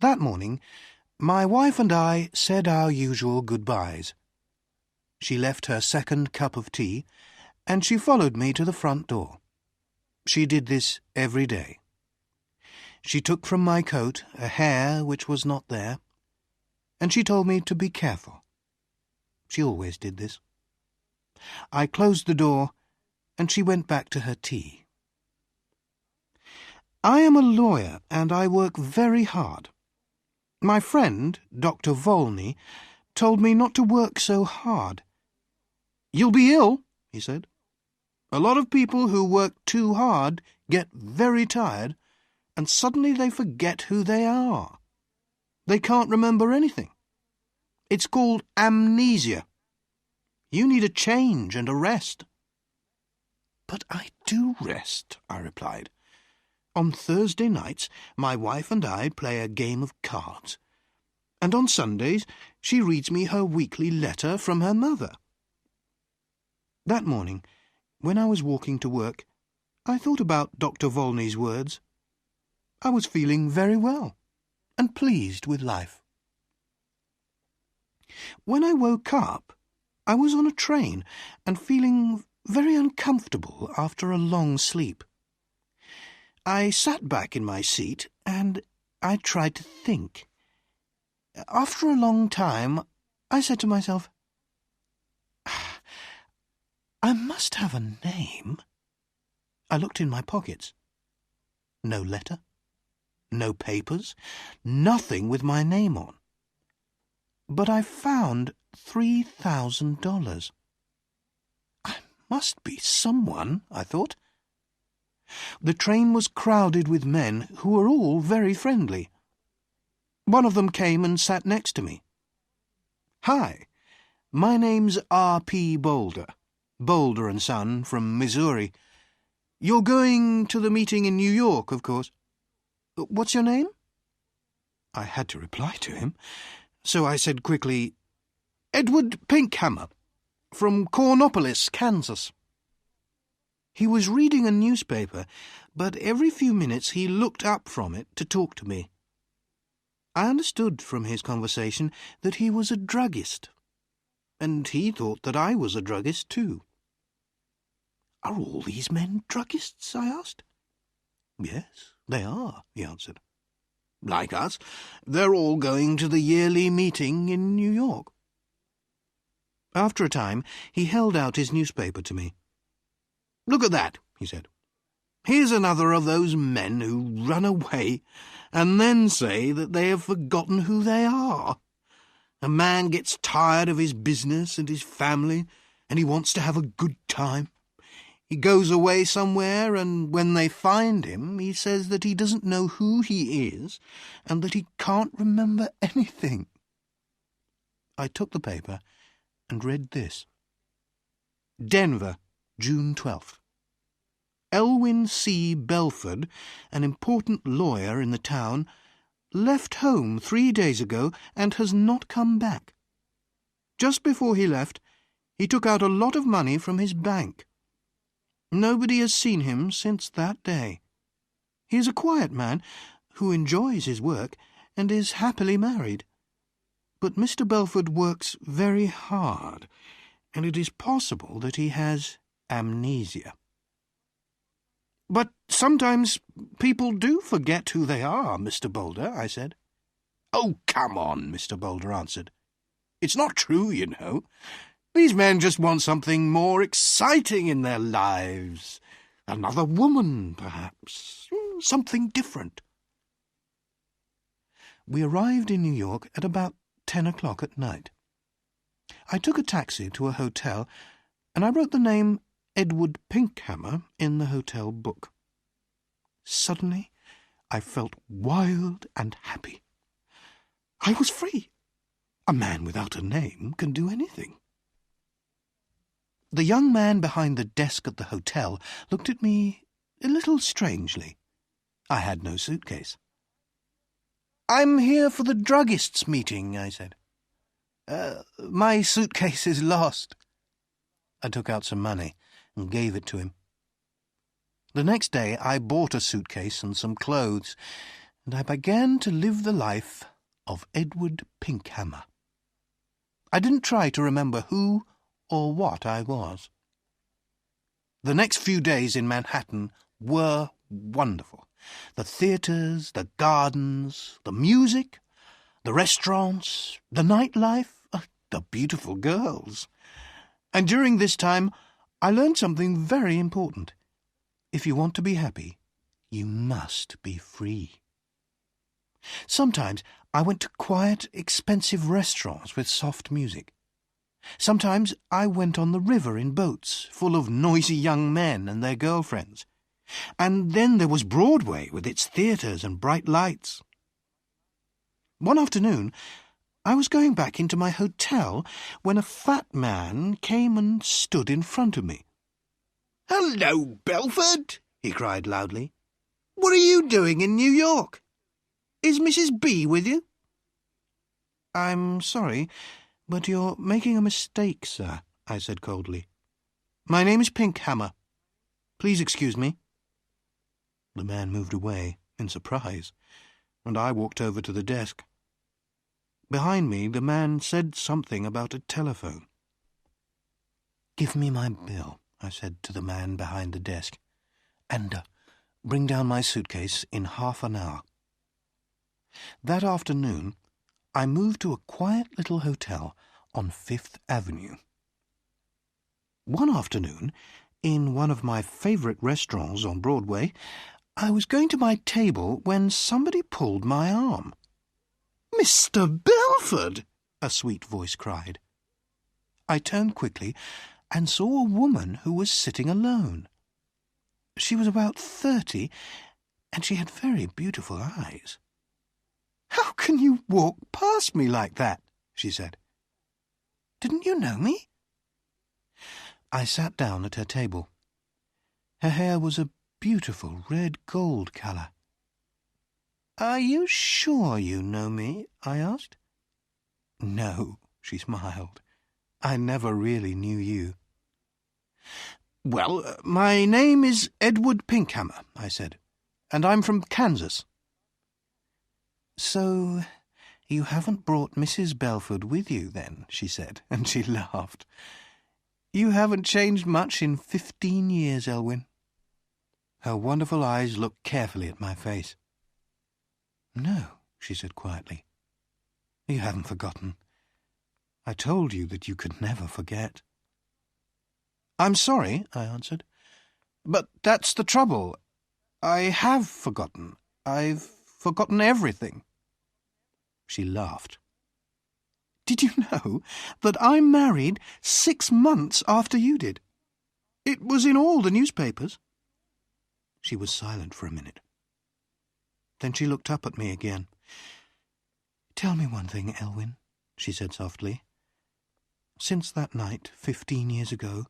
That morning, my wife and I said our usual goodbyes. She left her second cup of tea, and she followed me to the front door. She did this every day. She took from my coat a hair which was not there, and she told me to be careful. She always did this. I closed the door, and she went back to her tea. I am a lawyer, and I work very hard. My friend, Dr. Volney, told me not to work so hard. "You'll be ill," he said. "A lot of people who work too hard get very tired, and suddenly they forget who they are. They can't remember anything. It's called amnesia. You need a change and a rest." "But I do rest," I replied. "On Thursday nights my wife and I play a game of cards, and on Sundays she reads me her weekly letter from her mother." That morning, when I was walking to work, I thought about Dr. Volney's words. I was feeling very well and pleased with life. When I woke up, I was on a train and feeling very uncomfortable after a long sleep. I sat back in my seat and I tried to think. After a long time, I said to myself, "I must have a name." I looked in my pockets. No letter, no papers, nothing with my name on. But I found $3,000. I must be someone, I thought. The train was crowded with men who were all very friendly. One of them came and sat next to me. "Hi, my name's R.P. Boulder, Boulder & Son from Missouri. You're going to the meeting in New York, of course. What's your name?" I had to reply to him, so I said quickly, "Edward Pinkhammer, from Cornopolis, Kansas." He was reading a newspaper, but every few minutes he looked up from it to talk to me. I understood from his conversation that he was a druggist, and he thought that I was a druggist too. "Are all these men druggists?" I asked. "Yes, they are," he answered. "Like us, they're all going to the yearly meeting in New York." After a time, he held out his newspaper to me. "Look at that," he said. "Here's another of those men who run away and then say that they have forgotten who they are. A man gets tired of his business and his family, and he wants to have a good time. He goes away somewhere, and when they find him, he says that he doesn't know who he is and that he can't remember anything." I took the paper and read this. Denver, June 12th. Elwyn C. Belford, an important lawyer in the town, left home 3 days ago and has not come back. Just before he left, he took out a lot of money from his bank. Nobody has seen him since that day. He is a quiet man who enjoys his work and is happily married. But Mr. Belford works very hard, and it is possible that he has amnesia. "But sometimes people do forget who they are, Mr. Boulder," I said. "Oh, come on," Mr. Boulder answered. "It's not true, you know. These men just want something more exciting in their lives. Another woman, perhaps. Something different." We arrived in New York at about 10 o'clock at night. I took a taxi to a hotel, and I wrote the name Edward Pinkhammer in the hotel book. Suddenly, I felt wild and happy. I was free. A man without a name can do anything. The young man behind the desk at the hotel looked at me a little strangely. I had no suitcase. "I'm here for the druggists' meeting," I said. My suitcase is lost." I took out some money and gave it to him. The next day I bought a suitcase and some clothes, and I began to live the life of Edward Pinkhammer. I didn't try to remember who or what I was. The next few days in Manhattan were wonderful. The theatres, the gardens, the music, the restaurants, the nightlife, the beautiful girls. And during this time, I learned something very important. If you want to be happy, you must be free. Sometimes I went to quiet, expensive restaurants with soft music. Sometimes I went on the river in boats full of noisy young men and their girlfriends. And then there was Broadway with its theatres and bright lights. One afternoon, I was going back into my hotel when a fat man came and stood in front of me. "Hello, Belford," he cried loudly. "What are you doing in New York? Is Mrs. B with you?" "I'm sorry, but you're making a mistake, sir," I said coldly. "My name is Pinkhammer. Please excuse me." The man moved away in surprise, and I walked over to the desk. Behind me, the man said something about a telephone. "Give me my bill," I said to the man behind the desk, "and bring down my suitcase in half an hour." That afternoon, I moved to a quiet little hotel on Fifth Avenue. One afternoon, in one of my favourite restaurants on Broadway, I was going to my table when somebody pulled my arm. "Mr. Belford!" a sweet voice cried. I turned quickly and saw a woman who was sitting alone. She was about 30, and she had very beautiful eyes. "How can you walk past me like that?" she said. "Didn't you know me?" I sat down at her table. Her hair was a beautiful red-gold colour. "Are you sure you know me?" I asked. "No," she smiled. "I never really knew you." "Well, my name is Edward Pinkhammer," I said, "and I'm from Kansas." "So you haven't brought Mrs. Belford with you, then?" she said, and she laughed. "You haven't changed much in 15 years, Elwyn." Her wonderful eyes looked carefully at my face. "No," she said quietly. "You haven't forgotten. I told you that you could never forget." "I'm sorry," I answered, "but that's the trouble. I have forgotten. I've forgotten everything." She laughed. "Did you know that I married 6 months after you did? It was in all the newspapers." She was silent for a minute. Then she looked up at me again. "Tell me one thing, Elwyn," she said softly. "Since that night, 15 years ago,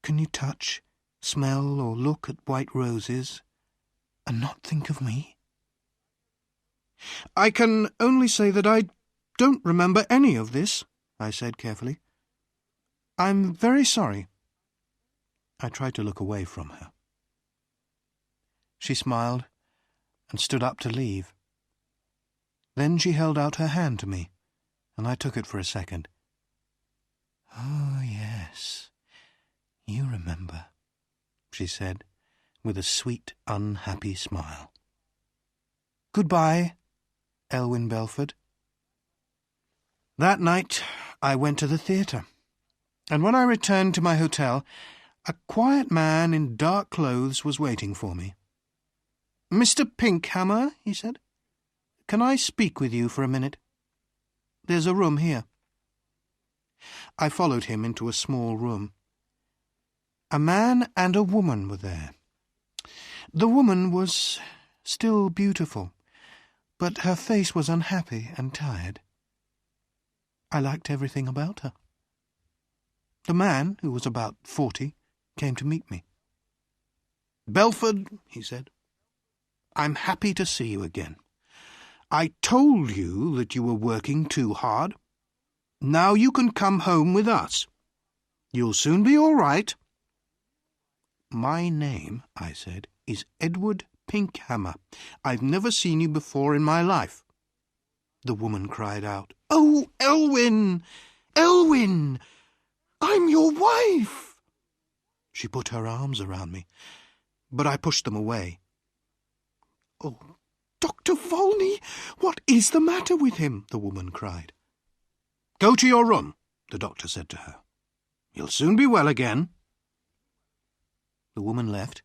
can you touch, smell, or look at white roses and not think of me?" "I can only say that I don't remember any of this," I said carefully. "I'm very sorry." I tried to look away from her. She smiled and stood up to leave. Then she held out her hand to me, and I took it for a second. "Oh, yes, you remember," she said, with a sweet, unhappy smile. "Goodbye, Elwyn Belford." That night I went to the theatre, and when I returned to my hotel, a quiet man in dark clothes was waiting for me. "Mr. Pinkhammer," he said, "can I speak with you for a minute? There's a room here." I followed him into a small room. A man and a woman were there. The woman was still beautiful, but her face was unhappy and tired. I liked everything about her. The man, who was about 40, came to meet me. "Belford," he said, "I'm happy to see you again. I told you that you were working too hard. Now you can come home with us. You'll soon be all right." "My name," I said, "is Edward Pinkhammer. I've never seen you before in my life." The woman cried out, "Oh, Elwyn! Elwyn! I'm your wife!" She put her arms around me, but I pushed them away. "Oh, Dr. Volney, what is the matter with him?" the woman cried. "Go to your room," the doctor said to her. "You'll soon be well again." The woman left,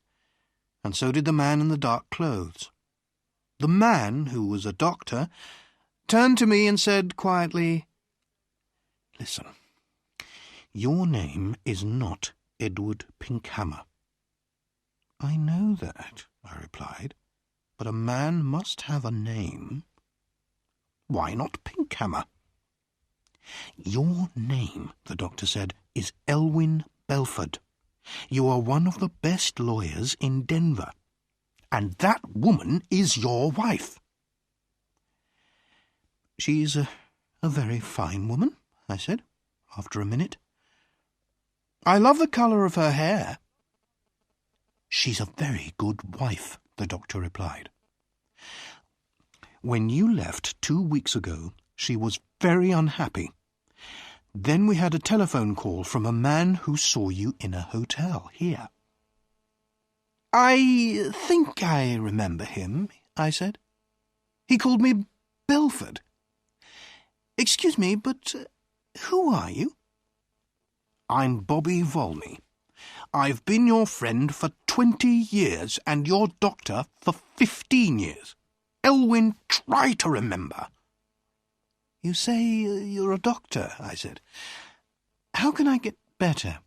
and so did the man in the dark clothes. The man, who was a doctor, turned to me and said quietly, "Listen, your name is not Edward Pinkhammer." "I know that," I replied, "but a man must have a name." "Why not Pinkhammer?" "Your name," the doctor said, "is Elwyn Belford. You are one of the best lawyers in Denver, and that woman is your wife." "She's a very fine woman," I said, after a minute. "I love the colour of her hair." "She's a very good wife," the doctor replied. "When you left 2 weeks ago, she was very unhappy. Then we had a telephone call from a man who saw you in a hotel here." "I think I remember him," I said. "He called me Belford. Excuse me, but who are you?" "I'm Bobby Volney. I've been your friend for 20 years and your doctor for 15 years. Elwyn, try to remember." "You say you're a doctor," I said. "How can I get better?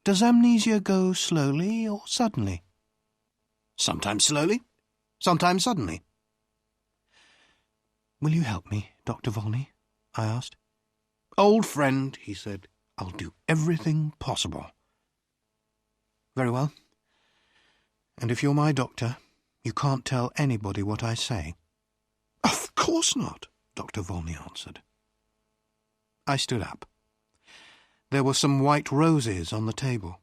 Does amnesia go slowly or suddenly?" "Sometimes slowly, sometimes suddenly." "Will you help me, Dr. Volney?" I asked. "Old friend," he said, "I'll do everything possible." "Very well. And if you're my doctor, you can't tell anybody what I say?" "Of course not," Dr. Volney answered. I stood up. There were some white roses on the table.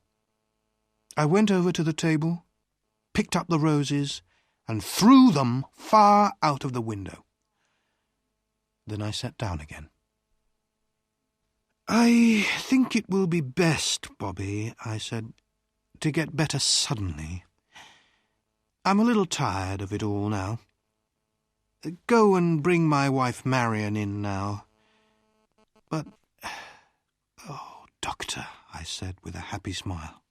I went over to the table, picked up the roses, and threw them far out of the window. Then I sat down again. "I think it will be best, Bobby," I said, "to get better suddenly. I'm a little tired of it all now. Go and bring my wife Marion in now. But, oh, Doctor," I said with a happy smile,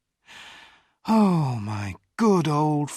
"oh, my good old